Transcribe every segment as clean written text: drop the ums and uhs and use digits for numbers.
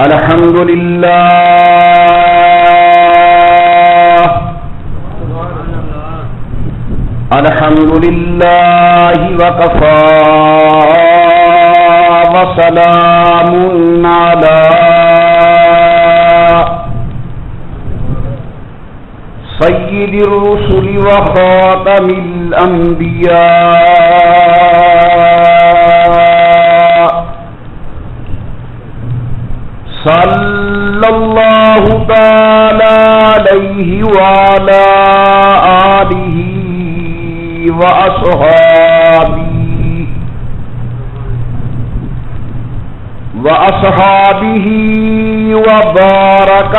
الحمد لله الحمد لله وكفى وسلام على سيد الرسل وخاتم الأنبياء صلى الله تعالى عليه وعلى آله وأصحابه وبارك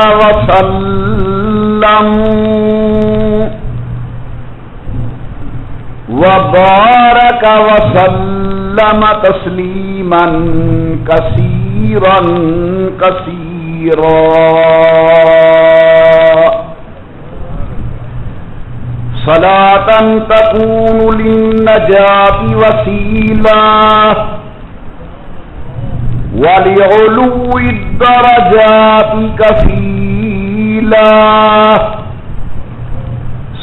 وسلم تسليما كثيرا صلاة تكون للنجاة وسيلة ولعلو الدرجات كفيلة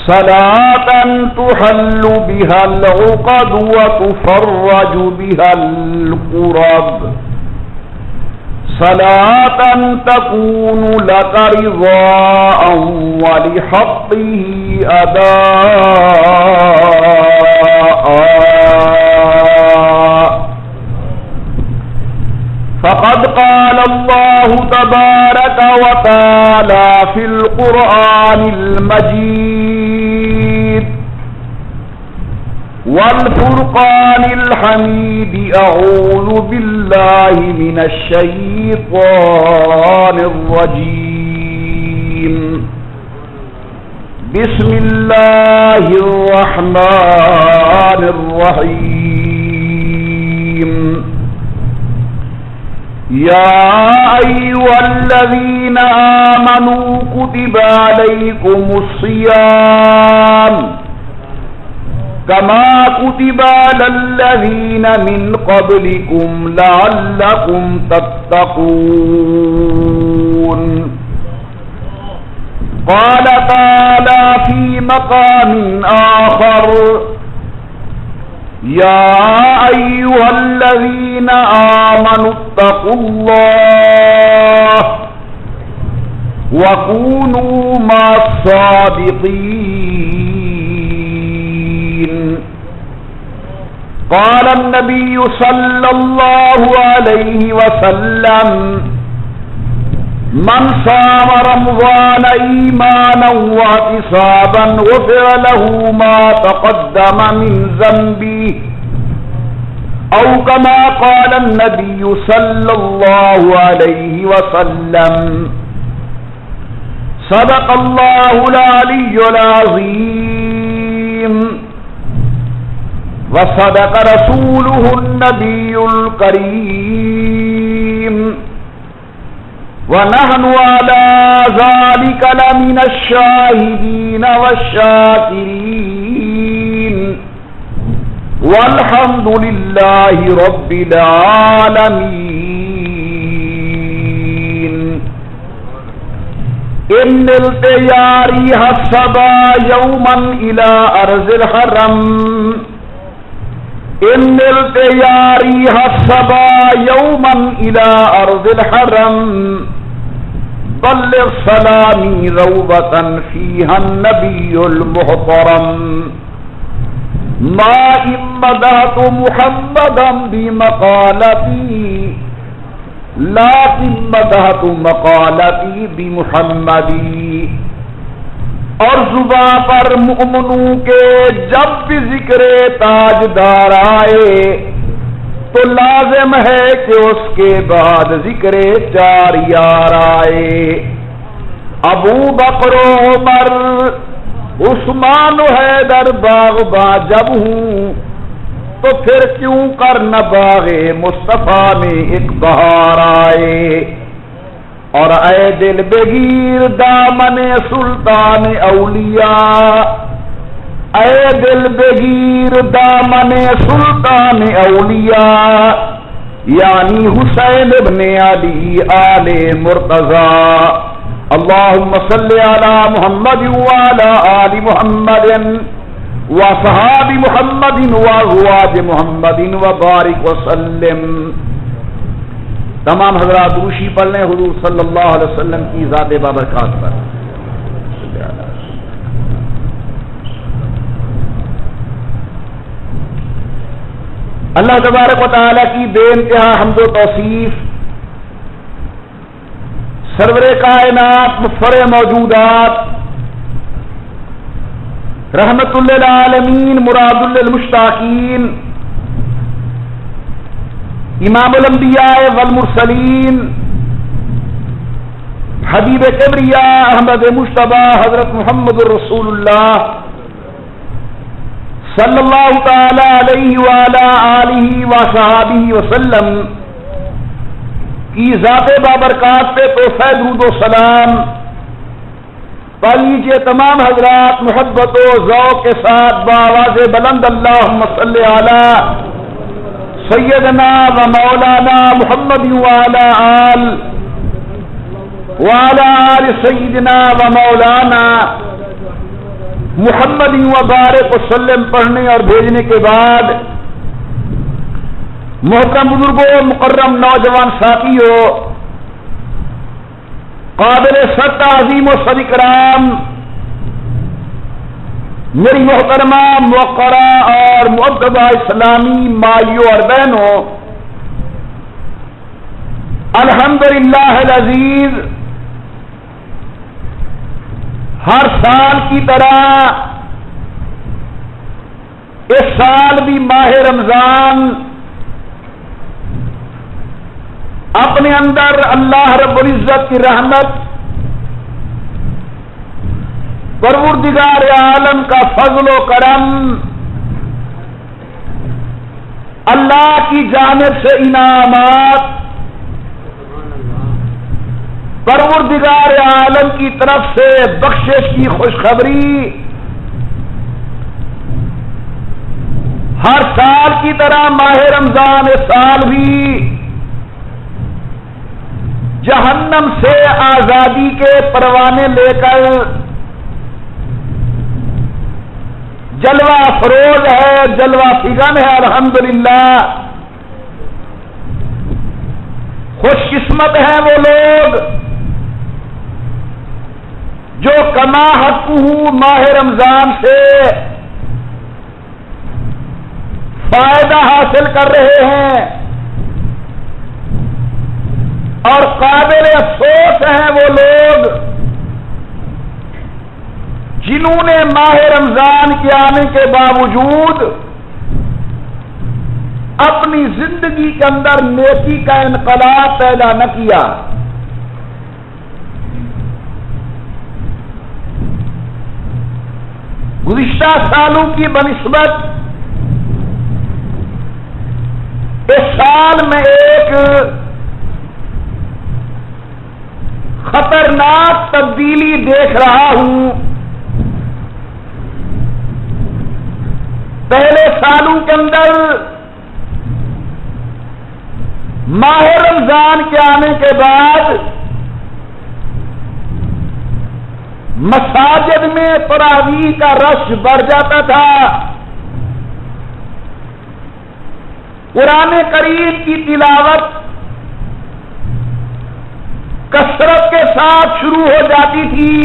صلاة تحل بها العقد وتفرج بها الكرب صلاة تكون لك رضاء ولحقه أداء فقد قال الله تبارك وتعالى في القرآن المجيد والفرقان الحميد أعوذ بالله من الشيطان الرجيم بسم الله الرحمن الرحيم يا أيها الذين آمنوا كتب عليكم الصيام كما كتب على الذين من قبلكم لعلكم تتقون قال تعالى في مقام آخر يا أيها الذين آمنوا اتقوا الله وكونوا مع الصادقين قال النبي صلى الله عليه وسلم من صام رمضان إيمانا واحتسابا غفر له ما تقدم من ذنبه أو كما قال النبي صلى الله عليه وسلم صدق الله العلي العظيم وصدق رسوله النبي الكريم ونحن على ذلك لمن الشاهدين والشاكرين والحمد لله رب العالمين إن التياري الصبا يوما إلى أرض الحرم إن التياري الصبا يوما إلى أرض الحرم بلغ سلامي روضة فيها النبي المحترم ما إن مدحت محمدا بمقالتي لكن مدحت مقالتي بمحمدی اور زباں پر مؤمنوں کے جب بھی ذکر تاجدار آئے تو لازم ہے کہ اس کے بعد ذکر چار یار آئے ابو بکر و عمر عثمان و حیدر باغباں جب ہوں تو پھر کیوں کر نہ باغ مصطفیٰ میں ایک بہار آئے اور اے دل بگیر دامن سلطان اولیاء اے دل بگیر دامن سلطان اولیاء یعنی حسین ابن علی آل مرتضی. اللهم صل على محمد وعلى آل محمد وصحاب محمد وازواج محمد وبارک وسلم. تمام حضرات روشی پڑھ لیں حضور صلی اللہ علیہ وسلم کی ذات بابرکات پر. اللہ تبارک و تعالی کی بے انتہا حمد و توصیف، سرور کائنات مفخر موجودات، رحمت للعالمین مراد للمشتاقین، امام الانبیاء والمرسلین، حبیب کبریاء احمد مجتبی حضرت محمد رسول اللہ صلی اللہ تعالی علیہ وعلی آلہ وصحابہ وسلم کی ذات بابرکات پہ تحفہ درود و سلام پڑھ لیجیے تمام حضرات محبت و ذوق کے ساتھ بآواز بلند اللہم صلی علی سیدنا و مولانا محمد وعلی آل سیدنا و مولانا محمد وبارک وسلم پڑھنے اور بھیجنے کے بعد محترم بزرگوں، مکرم نوجوان ساتھیوں، قابل صد تعظیم و صد اکرام میری محترمہ موقرہ اور معززہ اسلامی مائیوں اور بہنوں، الحمدللہ العزیز، ہر سال کی طرح اس سال بھی ماہ رمضان اپنے اندر اللہ رب العزت کی رحمت، پروردگار عالم کا فضل و کرم، اللہ کی جانب سے انعامات، پروردگار عالم کی طرف سے بخشش کی خوشخبری ہر سال کی طرح ماہ رمضان اس سال بھی جہنم سے آزادی کے پروانے لے کر جلوہ افروز ہے، جلوہ فگن ہے. الحمدللہ خوش قسمت ہیں وہ لوگ جو کما حقہ ماہ رمضان سے فائدہ حاصل کر رہے ہیں، اور قابل افسوس ہیں وہ لوگ جنہوں نے ماہ رمضان کے آنے کے باوجود اپنی زندگی کے اندر نیکی کا انقلاب پیدا نہ کیا. گزشتہ سالوں کی بنسبت اس سال میں ایک خطرناک تبدیلی دیکھ رہا ہوں. پہلے سالوں کے اندر ماہ رمضان کے آنے کے بعد مساجد میں تراویح کا رش بڑھ جاتا تھا، قرآن کریم کی تلاوت کثرت کے ساتھ شروع ہو جاتی تھی،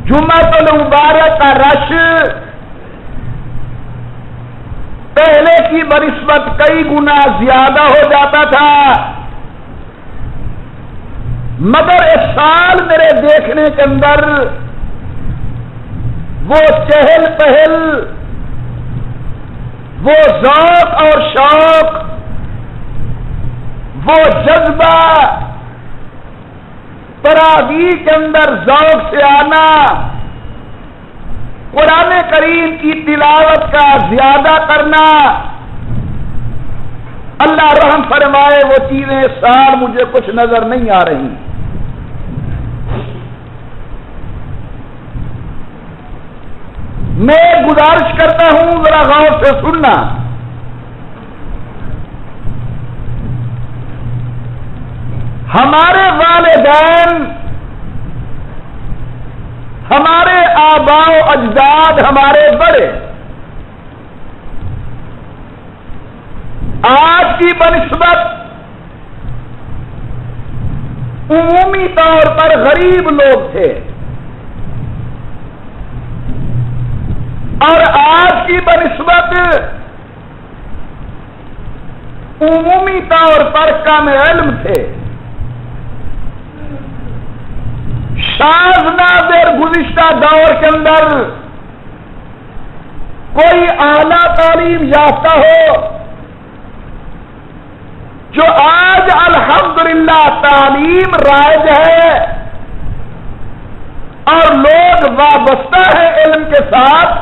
جمعۃ المبارک کا رش پہلے کی بنسبت کئی گنا زیادہ ہو جاتا تھا. مگر اس سال میرے دیکھنے کے اندر وہ چہل پہل، وہ ذوق اور شوق، وہ جذبہ، تراویح کے اندر ذوق سے آنا، قرآن کریم کی تلاوت کا زیادہ کرنا، اللہ رحم فرمائے وہ چیزیں اس سال مجھے کچھ نظر نہیں آ رہی. میں گزارش کرتا ہوں ذرا غور سے سننا. ہمارے والدین، ہمارے آباء و اجداد، ہمارے بڑے آج کی بنسبت عمومی طور پر غریب لوگ تھے، اور آج کی بنسبت عمومی طور پر کم علم تھے۔ شاذ نادر گزشتہ دور کے اندر کوئی اعلیٰ تعلیم یافتہ ہو جو آج الحمدللہ تعلیم رائج ہے اور لوگ وابستہ ہیں علم کے ساتھ۔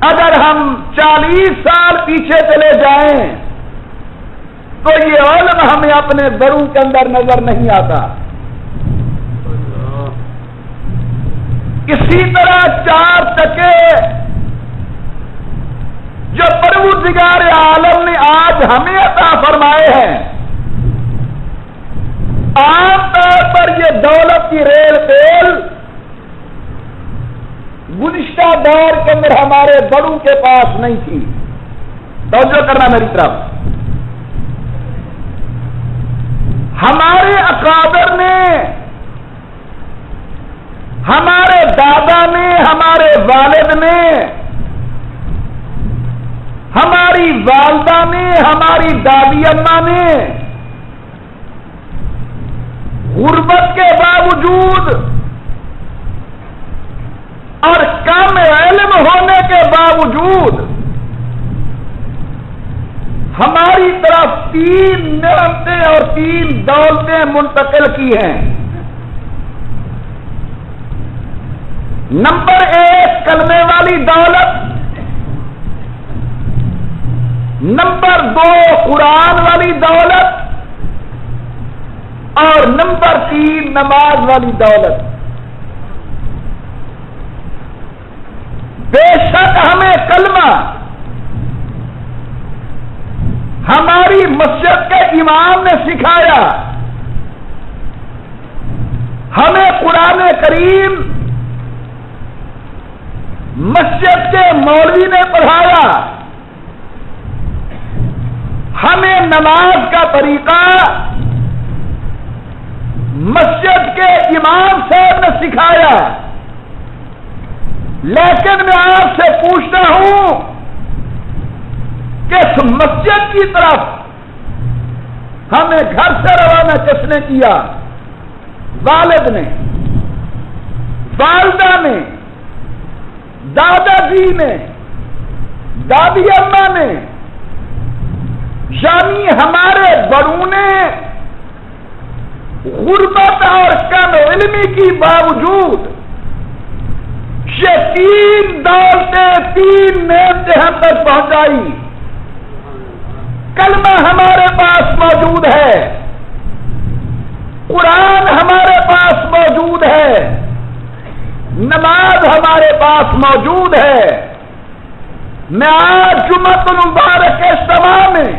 اگر ہم 40 سال پیچھے چلے جائیں تو یہ علم ہمیں اپنے دروں کے اندر نظر نہیں آتا۔ اسی طرح 4 ٹکے جو پروردگار عالم نے آج ہمیں عطا فرمائے ہیں، عام طور پر یہ دولت کی ریل تیل گزشتہ دور کے اندر ہمارے بڑوں کے پاس نہیں تھی۔ توجہ کرنا میری طرف۔ ہمارے اکابر نے، ہمارے دادا نے، ہمارے والد نے، ہماری والدہ نے، ہماری دادی اماں نے غربت کے باوجود اور کم علم ہونے کے باوجود ہماری طرف 3 نعمتیں اور 3 دولتیں منتقل کی ہیں۔ نمبر 1 کلمے والی دولت، نمبر 2 قرآن والی دولت، اور نمبر 3 نماز والی دولت۔ بے شک ہمیں کلمہ ہماری مسجد کے امام نے سکھایا، ہمیں قرآن کریم مسجد کے مولوی نے پڑھایا، ہمیں نماز کا طریقہ مسجد کے امام صاحب نے سکھایا۔ لیکن میں آپ سے پوچھتا ہوں کہ اس مسجد کی طرف ہمیں گھر سے روانہ کس نے کیا؟ والد نے، والدہ نے، دادا جی نے، دادی اماں نے، یعنی ہمارے بڑوں نے غربت اور کم علمی کی باوجود یہ 3 دولتیں، 3 نعمتیں ہم تک پہنچائی۔ کلمہ ہمارے پاس موجود ہے، قرآن ہمارے پاس موجود ہے، نماز ہمارے پاس موجود ہے۔ میں آج جمعۃ المبارک کے اجتماع میں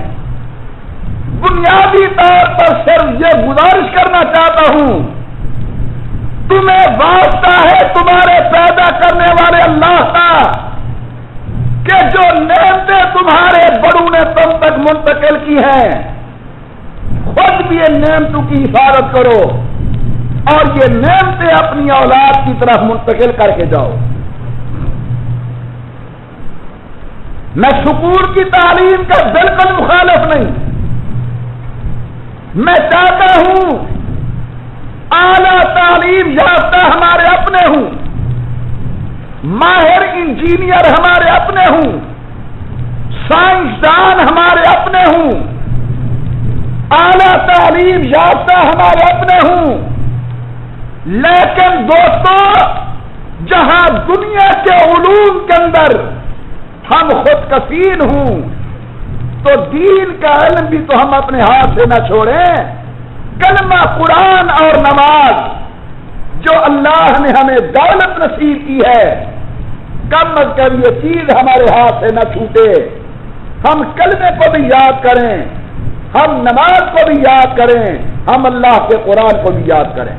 بنیادی طور پر صرف یہ گزارش کرنا چاہتا ہوں، تمہیں واسطہ ہے تمہارے پیدا کرنے والے اللہ کا کہ جو نعمتیں تمہارے بڑوں نے تم تک منتقل کی ہیں، خود بھی ان نعمتوں کی حفاظت کرو اور یہ نعمتیں اپنی اولاد کی طرف منتقل کر کے جاؤ۔ میں سکول کی تعلیم کا بالکل مخالف نہیں، میں چاہتا ہوں اعلیٰ تعلیم یافتہ ہمارے اپنے ہوں، ماہر انجینئر ہمارے اپنے ہوں، سائنسدان ہمارے اپنے ہوں، اعلیٰ تعلیم یافتہ ہمارے اپنے ہوں، لیکن دوستو جہاں دنیا کے علوم کے اندر ہم خود کفیل ہوں تو دین کا علم بھی تو ہم اپنے ہاتھ سے نہ چھوڑیں۔ کلمہ، قرآن اور نماز جو اللہ نے ہمیں دولت نصیب کی ہے، کم از کم یہ چیز ہمارے ہاتھ سے نہ چھوٹے۔ ہم کلمے کو بھی یاد کریں، ہم نماز کو بھی یاد کریں، ہم اللہ کے قرآن کو بھی یاد کریں۔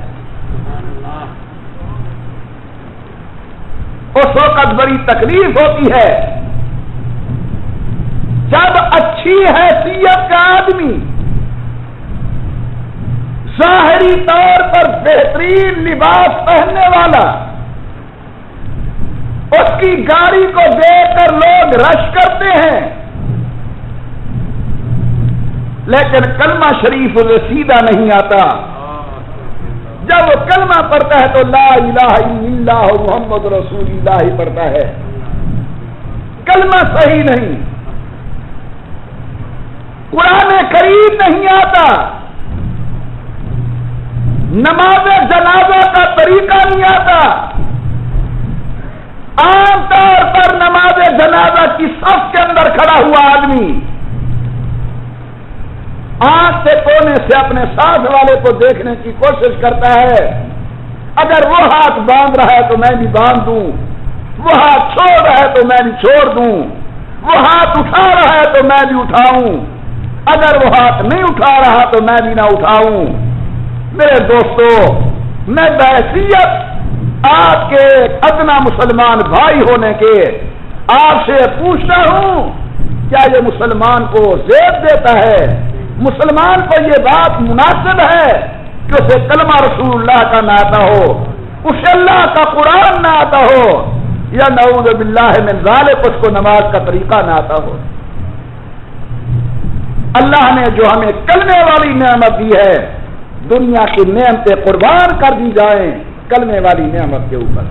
اس وقت بڑی تکلیف ہوتی ہے جب اچھی حیثیت کا آدمی، ظاہری طور پر بہترین لباس پہننے والا، اس کی گاڑی کو دیکھ کر لوگ رش کرتے ہیں، لیکن کلمہ شریف اسے سیدھا نہیں آتا۔ جب وہ کلمہ پڑھتا ہے تو لا الہ الا اللہ محمد رسول اللہ پڑھتا ہے، کلمہ صحیح نہیں، قرآن کریم نہیں آتا، نماز جنازہ کا طریقہ نہیں آتا۔ عام طور پر نماز جنازہ کی صف کے اندر کھڑا ہوا آدمی آنکھ سے کونے سے اپنے ساتھ والے کو دیکھنے کی کوشش کرتا ہے، اگر وہ ہاتھ باندھ رہا ہے تو میں بھی باندھ دوں، وہ ہاتھ چھوڑ رہا ہے تو میں بھی چھوڑ دوں، وہ ہاتھ اٹھا رہا ہے تو میں بھی اٹھاؤں، اگر وہ ہاتھ نہیں اٹھا رہا تو میں بھی نہ اٹھاؤں۔ میرے دوستو، میں بحیثیت آپ کے ادنا مسلمان بھائی ہونے کے آپ سے پوچھتا ہوں، کیا یہ مسلمان کو زیب دیتا ہے؟ مسلمان کو یہ بات مناسب ہے کہ اسے کلمہ رسول اللہ کا نہ آتا ہو، اسے اللہ کا قرآن نہ آتا ہو، یا نعوذ باللہ من ذالک اس کو نماز کا طریقہ نہ آتا ہو؟ اللہ نے جو ہمیں کلمے والی نعمت دی ہے، دنیا کی نعمتیں قربان کر دی جائیں کلمے والی نعمت کے اوپر۔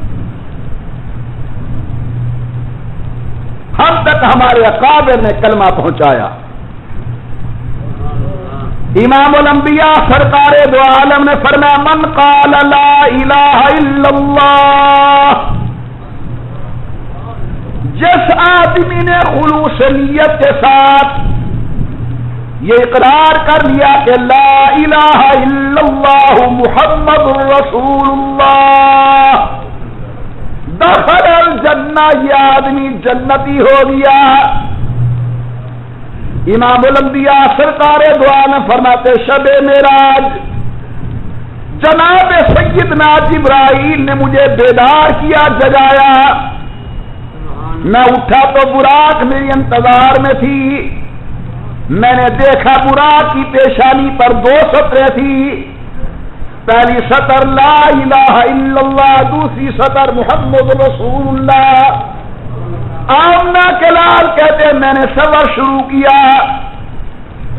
ہم تک ہمارے اکابر نے کلمہ پہنچایا۔ امام الانبیاء سرکار دو عالم نے فرمایا، من قال لا الہ الا اللہ، جس آدمی نے خلوص نیت کے ساتھ یہ اقرار کر لیا کہ لا الہ الا اللہ محمد رسول اللہ، دخل الجنہ، یہ آدمی جنتی ہو گیا۔ امام الانبیاء سرکار دو عالم فرماتے، شب معراج جناب سیدنا جبرائیل نے مجھے بیدار کیا، جگایا، میں اٹھا تو براق میری انتظار میں تھی، میں نے دیکھا براق کی پیشانی پر 2 سطریں تھی، پہلی سطر لا الہ الا اللہ، دوسری سطر محمد رسول اللہ۔ آمنہ کے لال کہتے ہیں میں نے سفر شروع کیا،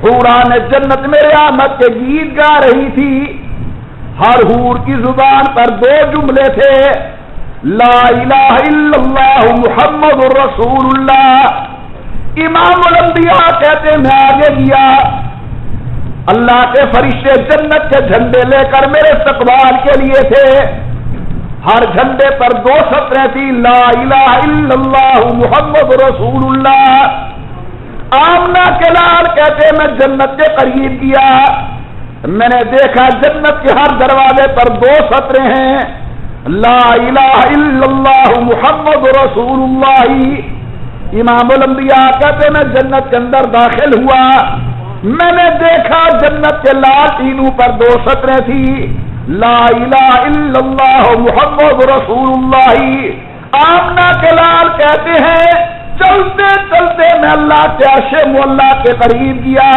حوران جنت میرے آمد کے گیت گا رہی تھی، ہر حور کی زبان پر 2 جملے تھے، لا الہ الا اللہ محمد رسول اللہ۔ امام الانبیاء کہتے میں آگے گیا، اللہ کے فرشتے جنت کے جھنڈے لے کر میرے استقبال کے لیے تھے، ہر جھنڈے پر 2 سطریں تھی، لا الہ الا اللہ محمد رسول اللہ۔ آمنہ کے لال کہتے میں جنت کے قریب گیا، میں نے دیکھا جنت کے ہر دروازے پر 2 سطریں ہیں، لا الہ الا اللہ محمد رسول اللہ۔ امام الانبیاء کہتے میں جنت کے اندر داخل ہوا، میں نے دیکھا جنت کے لاٹینوں پر 2 سطریں تھی، لا الہ الا اللہ محمد رسول اللہ۔ آمنہ کے لال کہتے ہیں چلتے چلتے میں اللہ کے عرش مولا کے قریب گیا،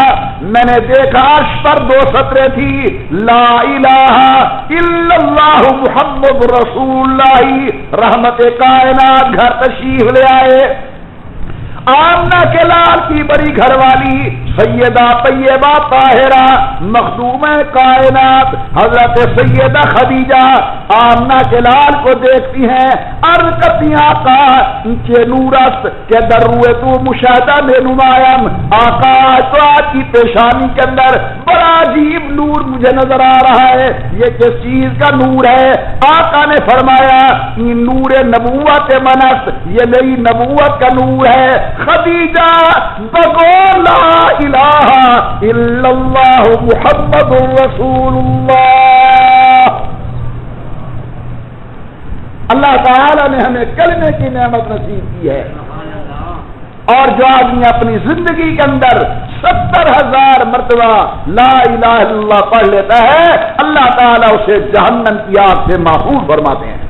میں نے دیکھا عرش پر 2 سطریں تھی، لا الہ الا اللہ محمد رسول اللہ۔ رحمت کائنات گھر تشریف لے آئے، آمنہ کے لال کی بڑی گھر والی سیدہ طیبہ طاہرہ مخدوم کائنات حضرت سیدہ خدیجہ آمنہ کے لال کو دیکھتی ہیں، عرض کرتی ہیں آقا کے نورست کے در روئے تو مشاہدہ میں نمائم، آقا تو آپ کی پیشانی کے اندر بڑا عجیب نور مجھے نظر آ رہا ہے، یہ کس چیز کا نور ہے؟ آقا نے فرمایا یہ نور نبوت منس، یہ میری نبوت کا نور ہے۔ خدیجہ بگو لا الہ الا اللہ محمد رسول اللہ۔ اللہ تعالی نے ہمیں کلمے کی نعمت نصیب کی ہے، اور جو آدمی اپنی زندگی کے اندر 70,000 مرتبہ لا الہ الا اللہ پڑھ لیتا ہے، اللہ تعالیٰ اسے جہنم کی آگ سے محفوظ فرماتے ہیں۔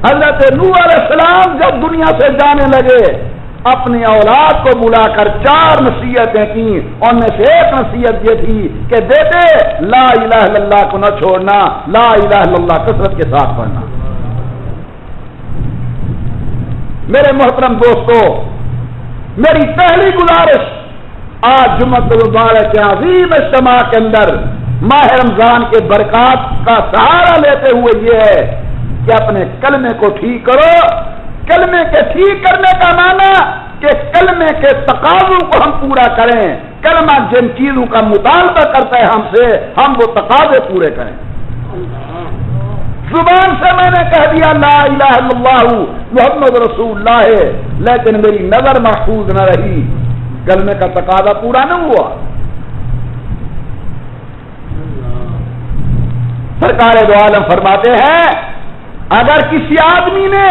حضرت نوح علیہ السلام جب دنیا سے جانے لگے، اپنی اولاد کو بلا کر 4 نصیحتیں کی، ان میں سے ایک نصیحت یہ تھی کہ بیٹے لا الہ الا اللہ کو نہ چھوڑنا، لا الہ الا اللہ کثرت کے ساتھ پڑھنا۔ میرے محترم دوستو، میری پہلی گزارش آج جمعہ المبارک کے عظیم اجتماع کے اندر ماہ رمضان کے برکات کا سہارا لیتے ہوئے یہ ہے کہ اپنے کلمے کو ٹھیک کرو۔ کلمے کے ٹھیک کرنے کا معنی کہ کلمے کے تقاضوں کو ہم پورا کریں۔ کلمہ جن چیزوں کا مطالبہ کرتا ہے ہم سے، ہم وہ تقاضے پورے کریں۔ زبان سے میں نے کہہ دیا لا الہ الا اللہ محمد رسول اللہ ہے، لیکن میری نظر محفوظ نہ رہی، کلمے کا تقاضا پورا نہ ہوا۔ سرکار دو عالم فرماتے ہیں اگر کسی آدمی نے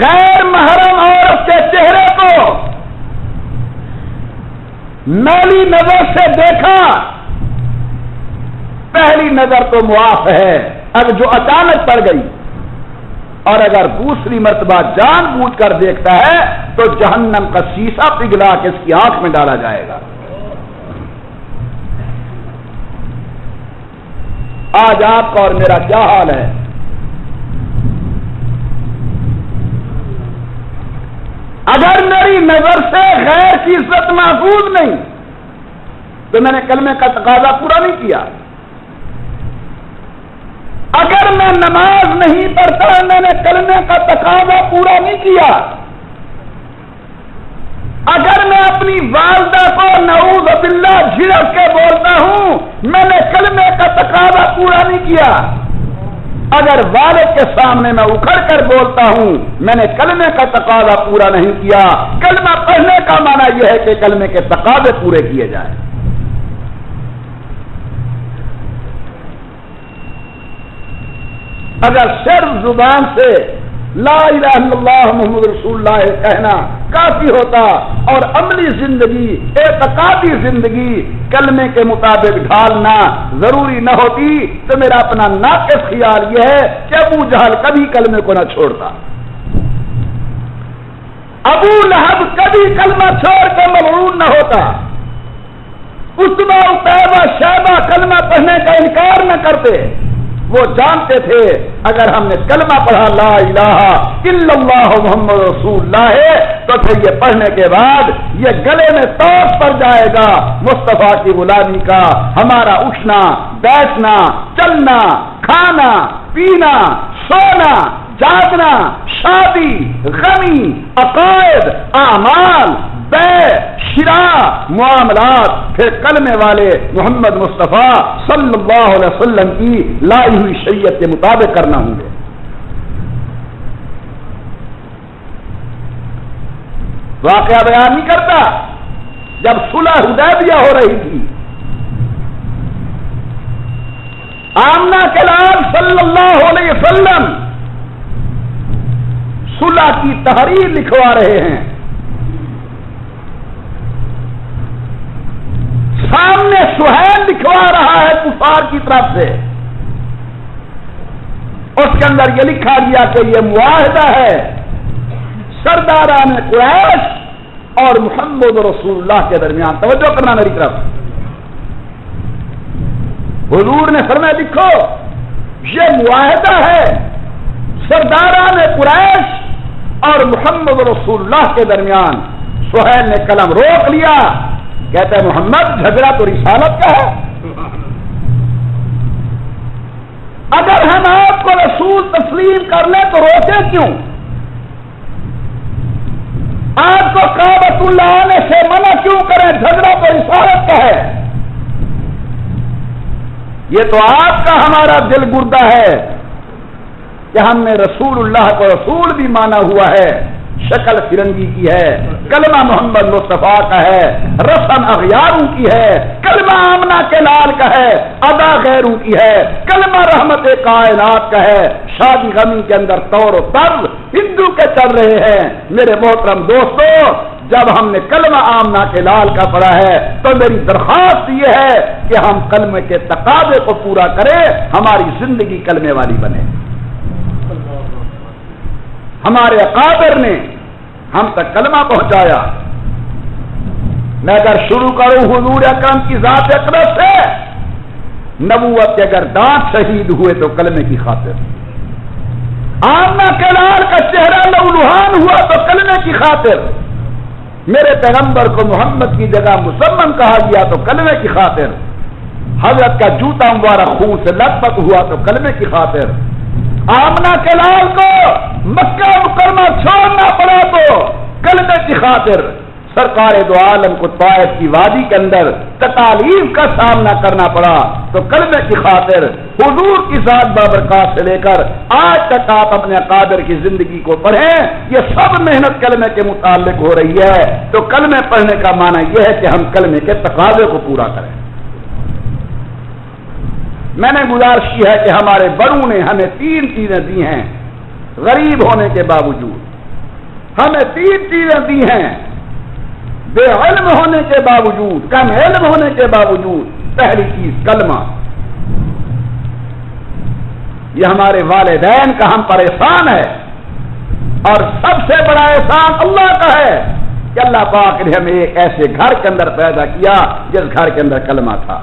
غیر محرم عورت کے چہرے کو میلی نظر سے دیکھا، پہلی نظر تو معاف ہے، اب جو اچانک پڑ گئی، اور اگر دوسری مرتبہ جان بوجھ کر دیکھتا ہے تو جہنم کا شیشہ پگھلا کے اس کی آنکھ میں ڈالا جائے گا۔ آج آپ کا اور میرا کیا حال ہے؟ اگر میری نظر سے غیر کی عزت محفوظ نہیں تو میں نے کلمے کا تقاضا پورا نہیں کیا۔ اگر میں نماز نہیں پڑھتا میں نے کلمے کا تقاضا پورا نہیں کیا۔ اگر میں اپنی والدہ کو نعوذ باللہ جھڑک کے بولتا ہوں میں نے کلمے کا تقاضا پورا نہیں کیا۔ اگر والد کے سامنے میں اکھڑ کر بولتا ہوں میں نے کلمے کا تقاضا پورا نہیں کیا۔ کلمہ پڑھنے کا معنی یہ ہے کہ کلمے کے تقاضے پورے کیے جائیں۔ اگر صرف زبان سے لا الہ الا اللہ محمد رسول اللہ کہنا کافی ہوتا اور عملی زندگی، اعتقادی زندگی کلمے کے مطابق ڈھالنا ضروری نہ ہوتی تو میرا اپنا ناقص خیال یہ ہے کہ ابو جہل کبھی کلمے کو نہ چھوڑتا، ابو لہب کبھی کلمہ چھوڑ کے ملعون نہ ہوتا، عتبہ عتیبہ شیبہ کلمہ پڑھنے کا انکار نہ کرتے۔ وہ جانتے تھے اگر ہم نے کلمہ پڑھا لا الہ الا اللہ محمد رسول اللہ تو پھر یہ پڑھنے کے بعد یہ گلے میں توس پڑ جائے گا مصطفیٰ کی غلامی کا، ہمارا اٹھنا بیٹھنا چلنا کھانا پینا سونا جاگنا شادی غمی عقائد اعمال بے شراء معاملات پھر کلمے والے محمد مصطفیٰ صلی اللہ علیہ وسلم کی لائی ہوئی شریعت کے مطابق کرنا ہوں گے۔ واقعہ بیان نہیں کرتا جب صلح حدیبیہ ہو رہی تھی، آمنہ کے لال صلی اللہ علیہ وسلم صلح کی تحریر لکھوا رہے ہیں، سامنے سہیل لکھوا رہا ہے کفار کی طرف سے، اس کے اندر یہ لکھا گیا کہ یہ معاہدہ ہے سرداران قریش اور محمد رسول اللہ کے درمیان۔ توجہ کرنا میری طرف، حضور نے فرمایا لکھو یہ معاہدہ ہے سرداران قریش اور محمد رسول اللہ کے درمیان۔ سہیل نے قلم روک لیا، کہتا ہے محمد جھگڑا تو رسالت کا ہے، اگر ہم آپ کو رسول تسلیم کر لیں تو روکیں کیوں؟ آپ کو کعبۃ اللہ آنے سے منع کیوں کریں؟ جھگڑا تو رسالت کا ہے۔ یہ تو آپ کا ہمارا دل گردہ ہے کہ ہم نے رسول اللہ کو رسول بھی مانا ہوا ہے شکل فرنگی کی ہے، کلمہ محمد مصطفیٰ کا ہے، رسم اغیاروں کی ہے، کلمہ آمنہ کے لال کا ہے، ادا غیروں کی ہے، کلمہ رحمت کائنات کا ہے، شادی غمی کے اندر طور و طرز ہندو کے چل رہے ہیں۔ میرے محترم دوستو، جب ہم نے کلمہ آمنہ کے لال کا پڑھا ہے تو میری درخواست یہ ہے کہ ہم کلمے کے تقاضے کو پورا کریں، ہماری زندگی کلمے والی بنے۔ ہمارے اکابر نے ہم تک کلمہ پہنچایا۔ میں اگر شروع کروں حضور اکرم کی ذات اقدس سے، نبوت کے اگر دانت شہید ہوئے تو کلمے کی خاطر، آمنہ کے لال کا چہرہ لولوہان ہوا تو کلمے کی خاطر، میرے پیغمبر کو محمد کی جگہ مسمن کہا گیا تو کلمے کی خاطر، حضرت کا جوتا مبارک خون سے لت پت ہوا تو کلمے کی خاطر، آمنہ کے لال کو مکہ مکرمہ چھوڑنا پڑا تو کلمے کی خاطر، سرکار دو عالم کو طائف کی وادی کے اندر تکالیف کا سامنا کرنا پڑا تو کلمے کی خاطر، حضور کی ذات بابرکات سے لے کر آج تک آپ اپنے اکابر کی زندگی کو پڑھیں، یہ سب محنت کلمے کے متعلق ہو رہی ہے۔ تو کلمے پڑھنے کا معنی یہ ہے کہ ہم کلمے کے تقاضے کو پورا کریں۔ میں نے گزارش کی ہے کہ ہمارے بڑوں نے ہمیں 3 چیزیں دی ہیں، غریب ہونے کے باوجود ہمیں 3 چیزیں دی ہیں، بے علم ہونے کے باوجود، کم علم ہونے کے باوجود۔ پہلی چیز کلمہ، یہ ہمارے والدین کا ہم پر احسان ہے، اور سب سے بڑا احسان اللہ کا ہے کہ اللہ پاک نے ہمیں ایک ایسے گھر کے اندر پیدا کیا جس گھر کے اندر کلمہ تھا۔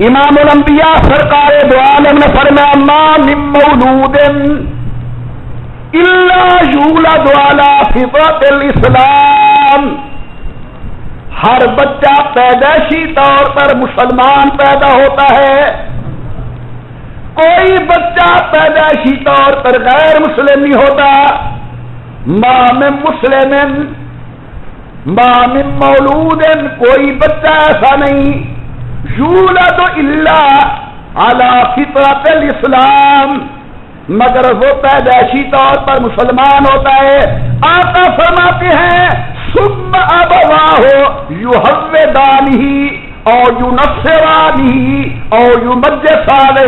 امام الانبیاء سرکار دو عالم نے فرمایا ما من مولود الا یولد علی فطرت الاسلام، ہر بچہ پیدائشی طور پر مسلمان پیدا ہوتا ہے، کوئی بچہ پیدائشی طور پر غیر مسلم نہیں ہوتا۔ ما من مسلم، ما من مولود، کوئی بچہ ایسا نہیں یولد الا علی فطرت الاسلام، مگر وہ پیدائشی طور پر مسلمان ہوتا ہے۔ آقا فرماتے ہیں ثم ابواہ یحودانہ او ینصرانہ او یمجسانہ،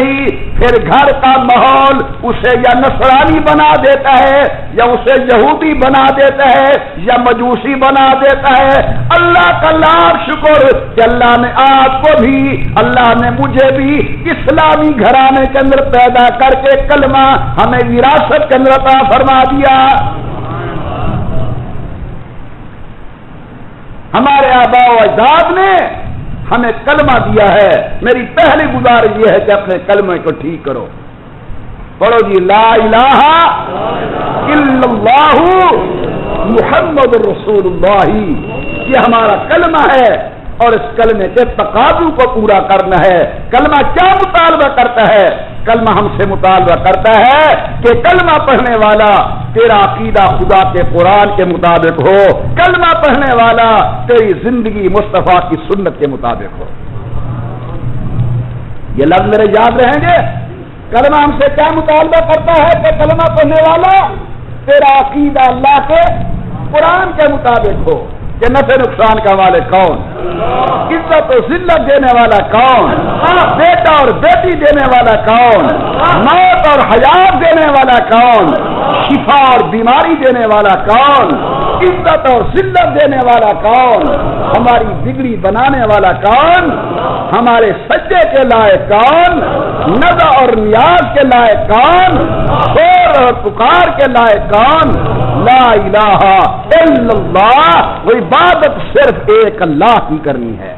پھر گھر کا ماحول اسے یا نصرانی بنا دیتا ہے، یا اسے یہودی بنا دیتا ہے، یا مجوسی بنا دیتا ہے۔ اللہ کا لاکھ شکر کہ اللہ نے آپ کو بھی، اللہ نے مجھے بھی اسلامی گھرانے کے اندر پیدا کر کے کلمہ ہمیں وراثت کے اندر عطا فرما دیا۔ ہمارے آباء و اجداد نے ہمیں کلمہ دیا ہے۔ میری پہلی گزارش یہ ہے کہ اپنے کلمے کو ٹھیک کرو۔ پڑھو جی لا الہ الا اللہ محمد رسول اللہ، یہ ہمارا کلمہ ہے، اور اس کلمے کے تقاضوں کو پورا کرنا ہے۔ کلمہ کیا مطالبہ کرتا ہے؟ کلمہ ہم سے مطالبہ کرتا ہے کہ کلمہ پڑھنے والا تیرا عقیدہ خدا کے قرآن کے مطابق ہو، کلمہ پڑھنے والا تیری زندگی مصطفیٰ کی سنت کے مطابق ہو۔ یہ لفظ میرے یاد رہیں گے۔ کلمہ ہم سے کیا مطالبہ کرتا ہے کہ کلمہ پڑھنے والا تیرا عقیدہ اللہ کے قرآن کے مطابق ہو، کہ نفع نقصان کا مالک کون، عزت و ذلت دینے والا کون، بیٹا اور بیٹی دینے والا کون، موت اور حیات دینے والا کون، شفا اور بیماری دینے والا کون، عزت اور ذلت دینے والا کون، ہماری بگڑی بنانے والا کون، ہمارے سجدے کے لائق کون، نذر اور نیاز کے لائق کون، شور اور پکار کے لائق کون۔ لا الہ الا اللہ، وہ عبادت صرف ایک اللہ کی کرنی ہے۔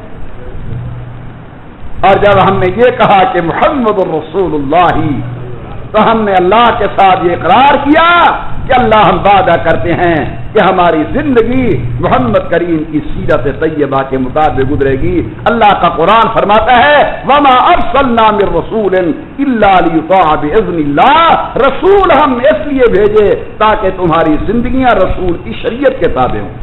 اور جب ہم نے یہ کہا کہ محمد رسول اللہ، تو ہم نے اللہ کے ساتھ یہ اقرار کیا کہ اللہ ہم وعدہ کرتے ہیں کہ ہماری زندگی محمد کریم کی سیرت طیبہ کے مطابق گزرے گی۔ اللہ کا قرآن فرماتا ہے وما ارسلنا من رسول الا لیطاع باذن اللہ، رسول ہم اس لیے بھیجے تاکہ تمہاری زندگیاں رسول کی شریعت کے تابع ہوں۔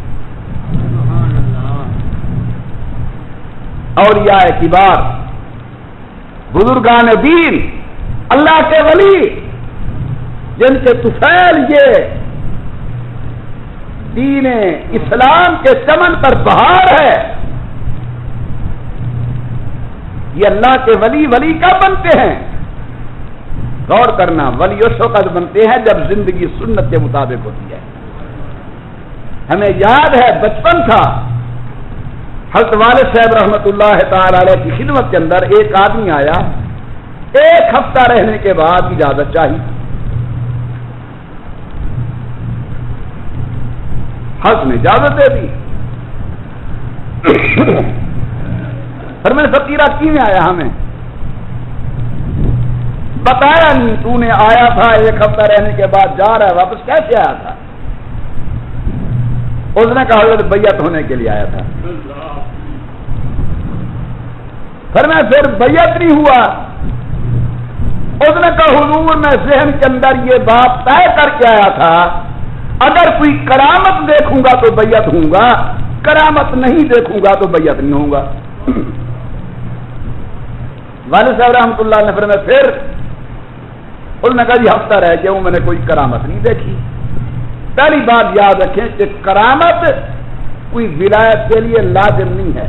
اولیاء کبار، بزرگان دین، اللہ کے ولی، جن کے طفیل یہ دین اسلام کے چمن پر بہار ہے، یہ اللہ کے ولی کب بنتے ہیں؟ غور کرنا، ولی اس وقت بنتے ہیں جب زندگی سنت کے مطابق ہوتی ہے۔ ہمیں یاد ہے بچپن تھا، حضرت والد صاحب رحمت اللہ تعالی علیہ کی خدمت کے اندر ایک آدمی آیا، 1 ہفتہ رہنے کے بعد اجازت چاہیے۔ حضرت نے اجازت دے دی۔ پھر میں نے فقیرہ کیوں آیا؟ ہمیں بتایا نہیں، تو نے آیا تھا 1 ہفتہ رہنے کے بعد جا رہا ہے، واپس کیسے آیا تھا؟ اس نے کہا حضرت بیعت ہونے کے لیے آیا تھا۔ پھر بیعت نہیں ہوا۔ اس نے کہا حضور میں ذہن کے اندر یہ بات طے کر کے آیا تھا، اگر کوئی کرامت دیکھوں گا تو بیعت ہوں گا، کرامت نہیں دیکھوں گا تو بیعت نہیں ہوں گا۔ والد صاحب رحمۃ اللہ نے فرمایا پھر؟ انہوں نے کہا 1 ہفتہ رہ گیا ہوں، میں نے کوئی کرامت نہیں دیکھی۔ پہلی بات یاد رکھیں کہ کرامت کوئی ولایت کے لیے لازم نہیں ہے۔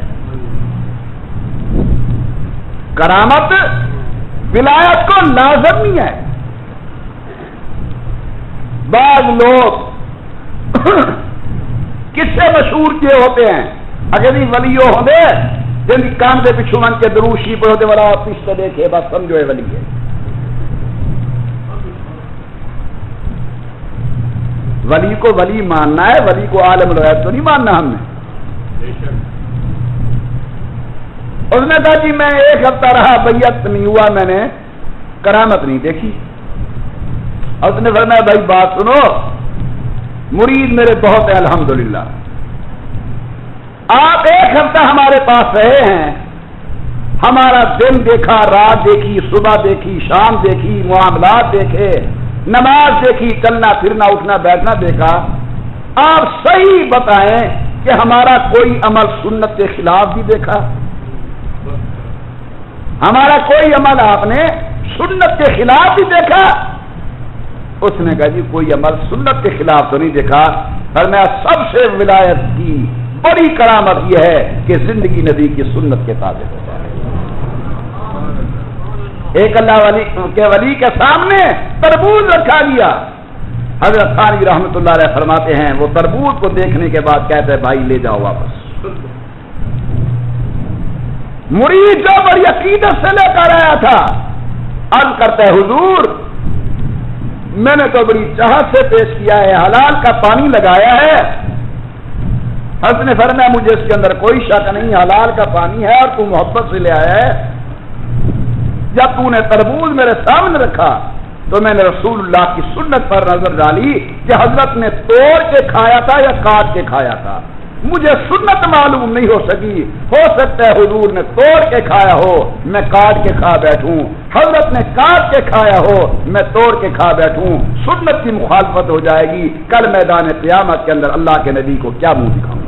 کرامت ولایت کو لازم نہیں ہے۔ بعض لوگ کس سے مشہور کیے ہوتے ہیں؟ اگر یہ ولیو ہوتے جن کی کام سے پچھو من کے دروشی پر ہوتے والا پشت دیکھے بس سمجھو یہ ولی ہے۔ ولی کو ولی ماننا ہے، ولی کو عالم الغیب تو نہیں ماننا ہم نے۔ اس نے کہا جی میں 1 ہفتہ رہا، بیعت نہیں ہوا، میں نے کرامت نہیں دیکھی۔ اس نے فرمایا بھائی بات سنو، مرید میرے بہت ہیں الحمدللہ، آپ 1 ہفتہ ہمارے پاس رہے ہیں، ہمارا دن دیکھا، رات دیکھی، صبح دیکھی، شام دیکھی، معاملات دیکھے، نماز دیکھی، چلنا پھرنا اٹھنا بیٹھنا دیکھا، آپ صحیح بتائیں کہ ہمارا کوئی عمل سنت کے خلاف بھی دیکھا؟ ہمارا کوئی عمل آپ نے سنت کے خلاف بھی دیکھا؟ اس نے کہا جی کوئی عمل سنت کے خلاف تو نہیں دیکھا۔ فرمایا سب سے ولایت کی بڑی کرامت یہ ہے کہ زندگی نبی کی سنت کے تابع ہو جائے۔ ایک اللہ ولی کے سامنے تربوز رکھا گیا، حضرت ثانی رحمت اللہ علیہ فرماتے ہیں وہ تربوز کو دیکھنے کے بعد کہتے ہیں بھائی لے جاؤ واپس۔ مرید جو بڑی عقیدت سے لے کر آیا تھا، عرض کرتا ہے حضور میں نے تو بڑی چاہت سے پیش کیا ہے، حلال کا پانی لگایا ہے۔ حضرت نے فرمایا مجھے اس کے اندر کوئی شک نہیں، حلال کا پانی ہے اور تو محبت سے لے آیا ہے۔ جب تو نے تربوز میرے سامنے رکھا تو میں نے رسول اللہ کی سنت پر نظر ڈالی کہ حضرت نے توڑ کے کھایا تھا یا کاٹ کے کھایا تھا، مجھے سنت معلوم نہیں ہو سکی، ہو سکتا ہے حضور نے توڑ کے کھایا ہو میں کاٹ کے کھا بیٹھوں، حضرت نے کاٹ کے کھایا ہو میں توڑ کے کھا بیٹھوں، سنت کی مخالفت ہو جائے گی، کل میدان قیامت کے اندر اللہ کے نبی کو کیا منہ دکھاؤں گا؟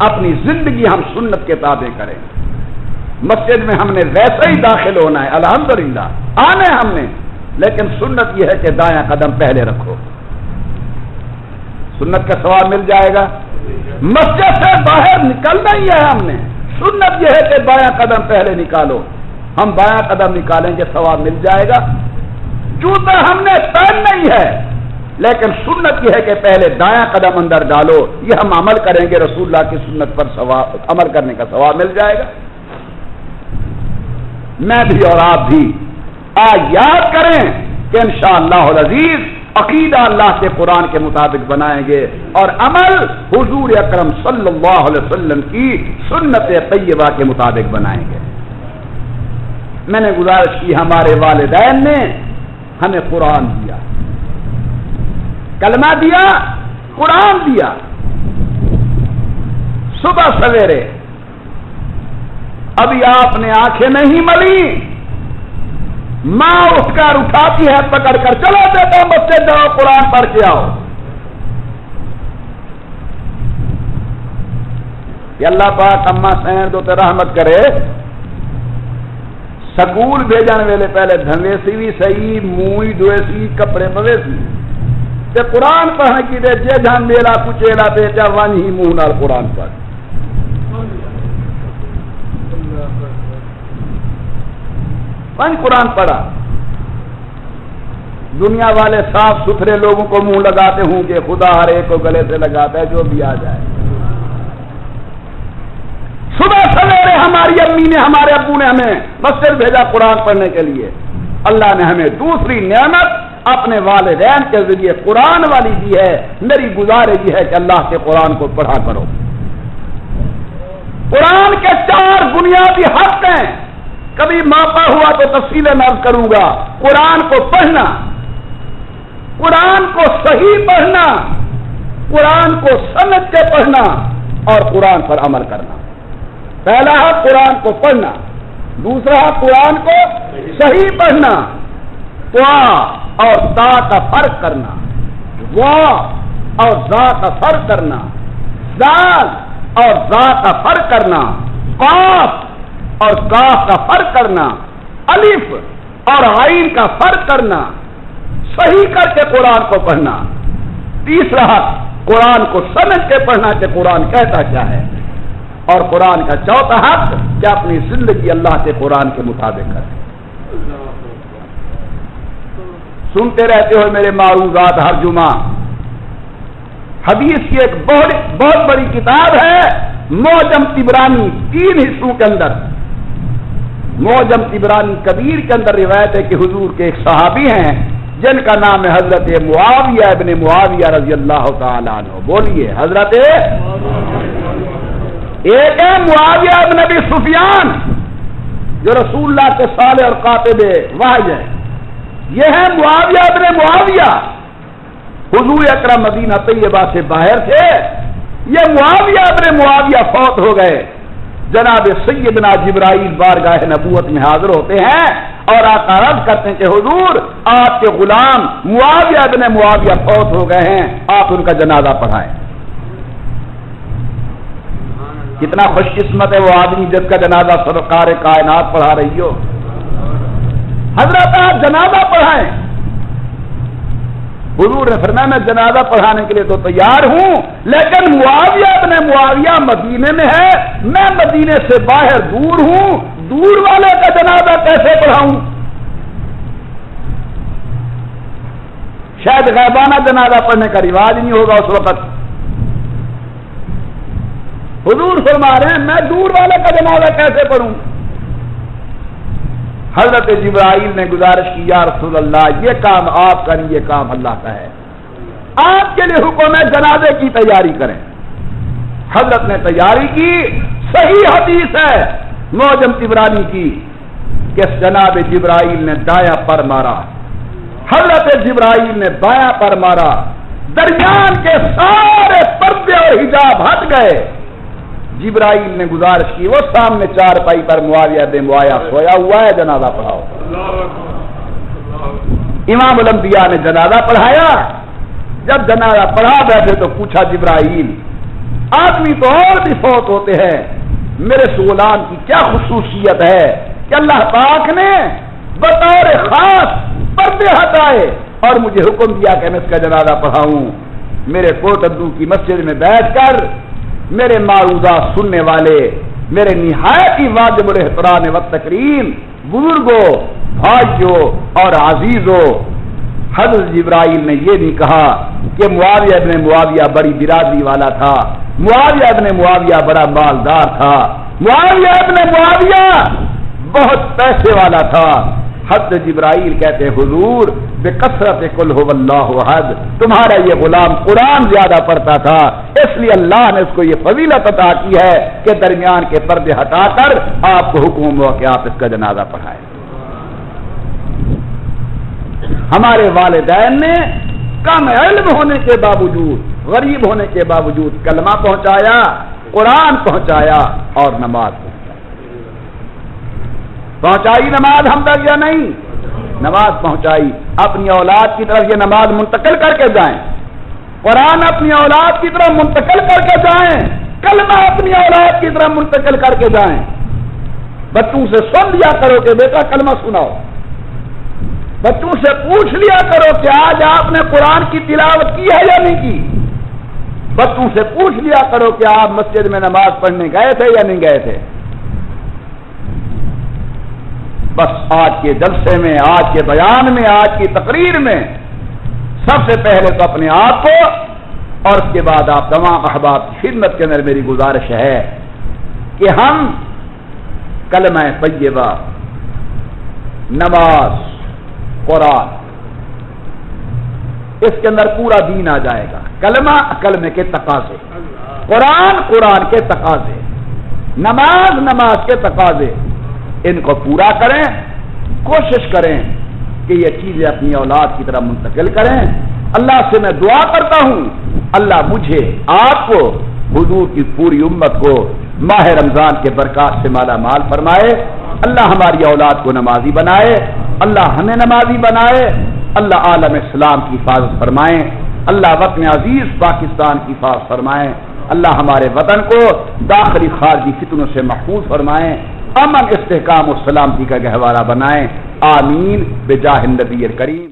اپنی زندگی ہم سنت کے تابع کریں۔ مسجد میں ہم نے ویسے ہی داخل ہونا ہے، الحمدللہ آنا ہے ہم نے، لیکن سنت یہ ہے کہ دایاں قدم پہلے رکھو، سنت کا ثواب مل جائے گا۔ مسجد سے باہر نکلنا ہی ہے ہم نے، سنت یہ ہے کہ بایاں قدم پہلے نکالو، ہم بایاں قدم نکالیں گے ثواب مل جائے گا۔ جوتا ہم نے پہننا ہی ہے، لیکن سنت یہ ہے کہ پہلے دایاں قدم اندر ڈالو، یہ ہم عمل کریں گے، رسول اللہ کی سنت پر عمل کرنے کا ثواب مل جائے گا۔ میں بھی اور آپ بھی یاد کریں کہ انشاءاللہ العزیز عقیدہ اللہ کے قرآن کے مطابق بنائیں گے اور عمل حضور اکرم صلی اللہ علیہ وسلم کی سنت طیبہ کے مطابق بنائیں گے۔ میں نے گزارش کی ہمارے والدین نے ہمیں قرآن دیا، کلمہ دیا، قرآن دیا، صبح سویرے ابھی آپ نے آنکھیں نہیں ملی، ماں اٹھ کر اٹھاتی ہے پکڑ کر، چلو بیٹا مسجد جاؤ قرآن پڑھ کے آؤ۔ کہ اللہ پاک اماں سین دو تے رحمت کرے، سکول بھیجن ویلے پہلے دھوے سی بھی صحیح منہ دھوے سی کپڑے پوے سی تے قرآن پڑھنے کی دے جے جہاں میلا کچیلا بیٹا ون ہی منہ نال قرآن پڑھ ون قرآن پڑھا. دنیا والے صاف ستھرے لوگوں کو منہ لگاتے ہوں کہ خدا ہر ایک کو گلے سے لگاتا ہے جو بھی آ جائے. صبح سویرے ہماری امی نے ہمارے ابو نے ہمیں مسجد بھیجا قرآن پڑھنے کے لیے. اللہ نے ہمیں دوسری نعمت اپنے والدین کے ذریعے قرآن والی دی ہے. میری گزارش یہ ہے کہ اللہ کے قرآن کو پڑھا کرو. قرآن کے 4 بنیادی حق ہیں. کبھی موقع ہوا تو تفصیل عرض کروں گا. قرآن کو پڑھنا، قرآن کو صحیح پڑھنا، قرآن کو سمجھ کے پڑھنا اور قرآن پر عمل کرنا. پہلا ہے قرآن کو پڑھنا، دوسرا ہے قرآن کو صحیح پڑھنا، قوا اور تا کا فرق کرنا، وا اور زا کا فرق کرنا، زال اور زا کا فرق کرنا، قاف اور کاف کا فرق کرنا، الف اور عین کا فرق کرنا، صحیح کر کے قرآن کو پڑھنا. تیسرا قرآن کو سمجھ کے پڑھنا کہ قرآن کہتا کیا ہے. اور قرآن کا چوتھا حق کہ اپنی زندگی اللہ کے قرآن کے مطابق کرے. سنتے رہتے ہو میرے معروضات ہر جمعہ. حدیث کی ایک بہت بڑی کتاب ہے معجم طبرانی، 3 حصوں کے اندر. معجم طبرانی کبیر کے اندر روایت ہے کہ حضور کے ایک صحابی ہیں جن کا نام ہے حضرت معاویہ ابن معاویہ رضی اللہ تعالیٰ عنہ. بولیے حضرت. ایک ہے معاویہ ابن ابی سفیان جو رسول اللہ کے صالح اور کاتب وحی ہے. یہ ہے معاویہ ابن معاویہ. حضور اکرم مدینہ طیبہ سے باہر تھے. یہ معاویہ ابن معاویہ فوت ہو گئے. جناب سیدنا جبرائیل بارگاہ نبوت میں حاضر ہوتے ہیں اور آقا عرض کرتے ہیں کہ حضور آپ کے غلام معاویہ ابن معاویہ فوت ہو گئے ہیں، آپ ان کا جنازہ پڑھائیں. کتنا خوش قسمت ہے وہ آدمی جس کا جنازہ سرکار کائنات پڑھا رہی ہو. حضرت آپ جنازہ پڑھائیں. حضور نے فرمایا میں جنازہ پڑھانے کے لیے تو تیار ہوں، لیکن معاویہ ابن معاویہ مدینے میں ہے، میں مدینے سے باہر دور ہوں، دور والے کا جنازہ کیسے پڑھاؤں. شاید غیبانہ جنازہ پڑھنے کا رواج نہیں ہوگا اس وقت. حضور فرما رہے ہیں میں دور والے کا جنازہ کیسے پڑھوں. حضرت جبرائیل نے گزارش کی یا رسول اللہ یہ کام آپ کا نہیں، یہ کام اللہ کا ہے. آپ کے لیے حکم ہے جنازے کی تیاری کریں. حضرت نے تیاری کی. صحیح حدیث ہے معجم طبرانی کی کہ جناب جبرائیل نے دایاں پر مارا، حضرت جبرائیل نے بایاں پر مارا. درمیان کے سارے پردے اور حجاب ہٹ گئے. جبرائیل نے گزارش کی وہ سامنے 4 پائی پر معاویہ بن معاویہ سویا ہوا ہے، جنازہ پڑھاؤ. امام الانبیاء نے جنازہ پڑھایا. جب جنازہ پڑھا بیٹھے تو پوچھا جبرائیل آدمی تو اور بھی فوت ہوتے ہیں، میرے غلام کی کیا خصوصیت ہے کہ اللہ پاک نے بطور خاص پردے ہٹائے اور مجھے حکم دیا کہ میں اس کا جنازہ پڑھاؤں. میرے کوٹدو کی مسجد میں بیٹھ کر میرے معروضات سننے والے میرے نہایت ہی واجب الاحترام و تکریم بزرگوں، بھائیوں اور عزیزوں، حضرت جبرائیل نے یہ نہیں کہا کہ معاویہ ابن معاویہ بڑی برادری والا تھا، معاویہ ابن معاویہ بڑا مالدار تھا، معاویہ ابن معاویہ بہت پیسے والا تھا. حضرت جبرائیل کہتے حضور بکثرت قل هو اللہ احد، تمہارا یہ غلام قرآن زیادہ پڑھتا تھا اس لیے اللہ نے اس کو یہ فضیلت عطا کی ہے کہ درمیان کے پردے ہٹا کر آپ کو حکم ہوا کہ آپ اس کا جنازہ پڑھائیں. ہمارے والدین نے کم علم ہونے کے باوجود، غریب ہونے کے باوجود کلمہ پہنچایا، قرآن پہنچایا اور نماز پہنچائی. نماز ہم تک یا نہیں؟ نماز پہنچائی. اپنی اولاد کی طرف یہ نماز منتقل کر کے جائیں، قرآن اپنی اولاد کی طرف منتقل کر کے جائیں، کلمہ اپنی اولاد کی طرف منتقل کر کے جائیں. بچوں سے سن لیا کرو کہ بیٹا کلمہ سناؤ، بچوں سے پوچھ لیا کرو کہ آج آپ نے قرآن کی تلاوت کی ہے یا نہیں کی، بچوں سے پوچھ لیا کرو کہ آپ مسجد میں نماز پڑھنے گئے تھے یا نہیں گئے تھے۔ بس آج کے جلسے میں، آج کے بیان میں، آج کی تقریر میں سب سے پہلے تو اپنے آپ کو اور اس کے بعد آپ تمام احباب کی خدمت کے اندر میری گزارش ہے کہ ہم کلمہ طیبہ، نماز، قرآن، اس کے اندر پورا دین آ جائے گا۔ کلمہ کلمے کے تقاضے، قرآن قرآن کے تقاضے، نماز نماز کے تقاضے، ان کو پورا کریں، کوشش کریں کہ یہ چیزیں اپنی اولاد کی طرح منتقل کریں۔ اللہ سے میں دعا کرتا ہوں اللہ مجھے، آپ کو، حضور کی پوری امت کو ماہ رمضان کے برکات سے مالا مال فرمائے۔ اللہ ہماری اولاد کو نمازی بنائے، اللہ ہمیں نمازی بنائے، اللہ عالم اسلام کی حفاظت فرمائیں، اللہ وطن عزیز پاکستان کی حفاظت فرمائیں، اللہ ہمارے وطن کو داخلی خارجی فتنوں سے محفوظ فرمائیں، امن، استحکام و سلامتی کا گہوارہ بنائیں، آمین بجاہ النبی الکریم۔